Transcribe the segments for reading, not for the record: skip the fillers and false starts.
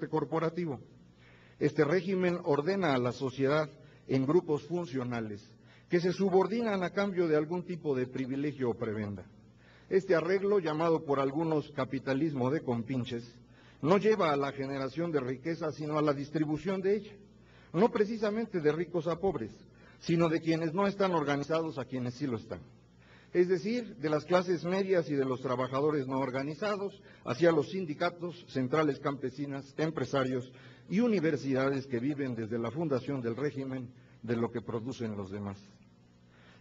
transporte corporativo. Este régimen ordena a la sociedad en grupos funcionales que se subordinan a cambio de algún tipo de privilegio o prebenda. Este arreglo, llamado por algunos capitalismo de compinches, no lleva a la generación de riqueza, sino a la distribución de ella, no precisamente de ricos a pobres, sino de quienes no están organizados a quienes sí lo están. Es decir, de las clases medias y de los trabajadores no organizados, hacia los sindicatos, centrales campesinas, empresarios y universidades que viven desde la fundación del régimen de lo que producen los demás.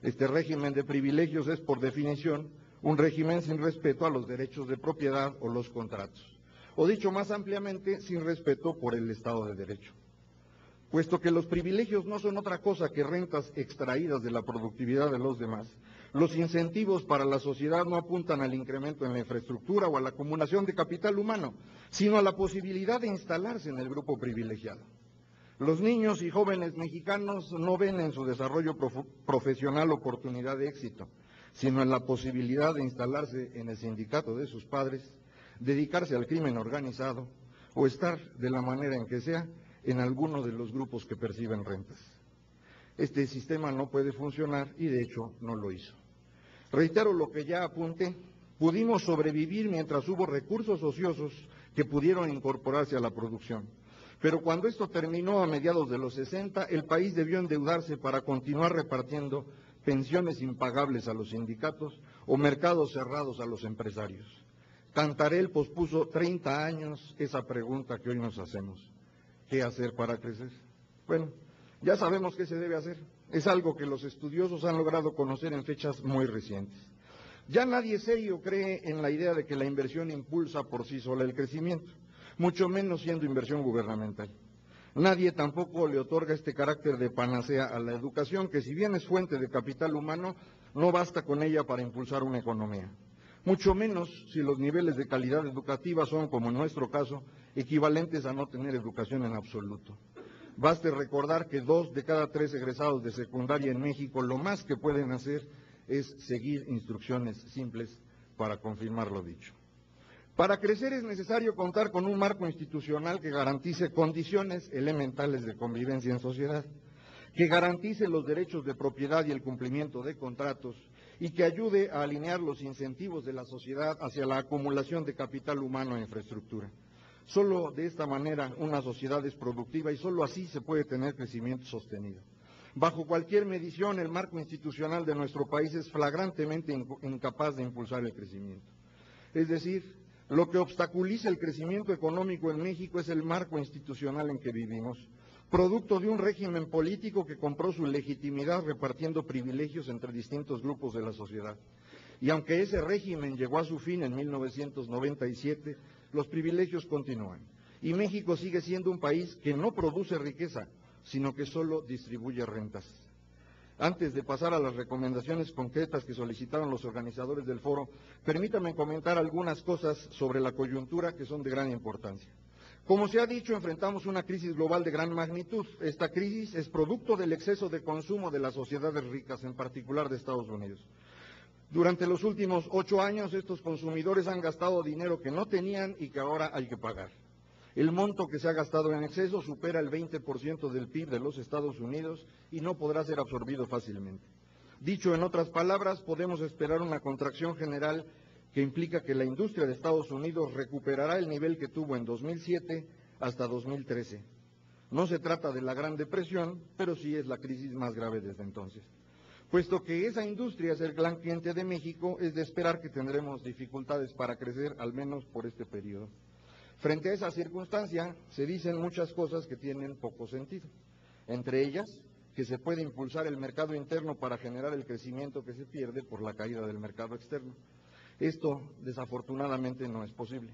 Este régimen de privilegios es, por definición, un régimen sin respeto a los derechos de propiedad o los contratos, o dicho más ampliamente, sin respeto por el Estado de Derecho. Puesto que los privilegios no son otra cosa que rentas extraídas de la productividad de los demás, los incentivos para la sociedad no apuntan al incremento en la infraestructura o a la acumulación de capital humano, sino a la posibilidad de instalarse en el grupo privilegiado. Los niños y jóvenes mexicanos no ven en su desarrollo profesional oportunidad de éxito, sino en la posibilidad de instalarse en el sindicato de sus padres, dedicarse al crimen organizado o estar, de la manera en que sea, en alguno de los grupos que perciben rentas. Este sistema no puede funcionar y de hecho no lo hizo. Reitero lo que ya apunté, pudimos sobrevivir mientras hubo recursos ociosos que pudieron incorporarse a la producción. Pero cuando esto terminó a mediados de los 60, el país debió endeudarse para continuar repartiendo pensiones impagables a los sindicatos o mercados cerrados a los empresarios. Cantarell pospuso 30 años esa pregunta que hoy nos hacemos. ¿Qué hacer para crecer? Bueno, ya sabemos qué se debe hacer. Es algo que los estudiosos han logrado conocer en fechas muy recientes. Ya nadie serio cree en la idea de que la inversión impulsa por sí sola el crecimiento, mucho menos siendo inversión gubernamental. Nadie tampoco le otorga este carácter de panacea a la educación, que si bien es fuente de capital humano, no basta con ella para impulsar una economía. Mucho menos si los niveles de calidad educativa son, como en nuestro caso, equivalentes a no tener educación en absoluto. Baste recordar que 2 de cada 3 egresados de secundaria en México lo más que pueden hacer es seguir instrucciones simples para confirmar lo dicho. Para crecer es necesario contar con un marco institucional que garantice condiciones elementales de convivencia en sociedad, que garantice los derechos de propiedad y el cumplimiento de contratos y que ayude a alinear los incentivos de la sociedad hacia la acumulación de capital humano e infraestructura. Solo de esta manera una sociedad es productiva y solo así se puede tener crecimiento sostenido. Bajo cualquier medición, el marco institucional de nuestro país es flagrantemente incapaz de impulsar el crecimiento. Es decir, lo que obstaculiza el crecimiento económico en México es el marco institucional en que vivimos, producto de un régimen político que compró su legitimidad repartiendo privilegios entre distintos grupos de la sociedad. Y aunque ese régimen llegó a su fin en 1997, los privilegios continúan. Y México sigue siendo un país que no produce riqueza, sino que solo distribuye rentas. Antes de pasar a las recomendaciones concretas que solicitaron los organizadores del foro, permítanme comentar algunas cosas sobre la coyuntura que son de gran importancia. Como se ha dicho, enfrentamos una crisis global de gran magnitud. Esta crisis es producto del exceso de consumo de las sociedades ricas, en particular de Estados Unidos. Durante los últimos 8 años, estos consumidores han gastado dinero que no tenían y que ahora hay que pagar. El monto que se ha gastado en exceso supera el 20% del PIB de los Estados Unidos y no podrá ser absorbido fácilmente. Dicho en otras palabras, podemos esperar una contracción general que implica que la industria de Estados Unidos recuperará el nivel que tuvo en 2007 hasta 2013. No se trata de la Gran Depresión, pero sí es la crisis más grave desde entonces. Puesto que esa industria es el gran cliente de México, es de esperar que tendremos dificultades para crecer, al menos por este periodo. Frente a esa circunstancia, se dicen muchas cosas que tienen poco sentido. Entre ellas, que se puede impulsar el mercado interno para generar el crecimiento que se pierde por la caída del mercado externo. Esto, desafortunadamente, no es posible,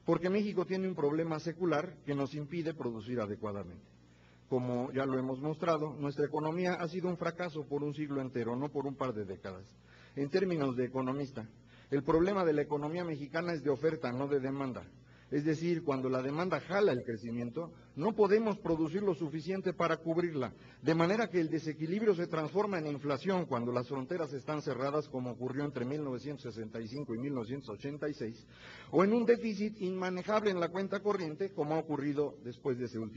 porque México tiene un problema secular que nos impide producir adecuadamente. Como ya lo hemos mostrado, nuestra economía ha sido un fracaso por un siglo entero, no por un par de décadas. En términos de economista, el problema de la economía mexicana es de oferta, no de demanda. es decir, cuando la demanda jala el crecimiento, no podemos producir lo suficiente para cubrirla, de manera que el desequilibrio se transforma en inflación cuando las fronteras están cerradas, como ocurrió entre 1965 y 1986, o en un déficit inmanejable en la cuenta corriente, como ha ocurrido después de ese último.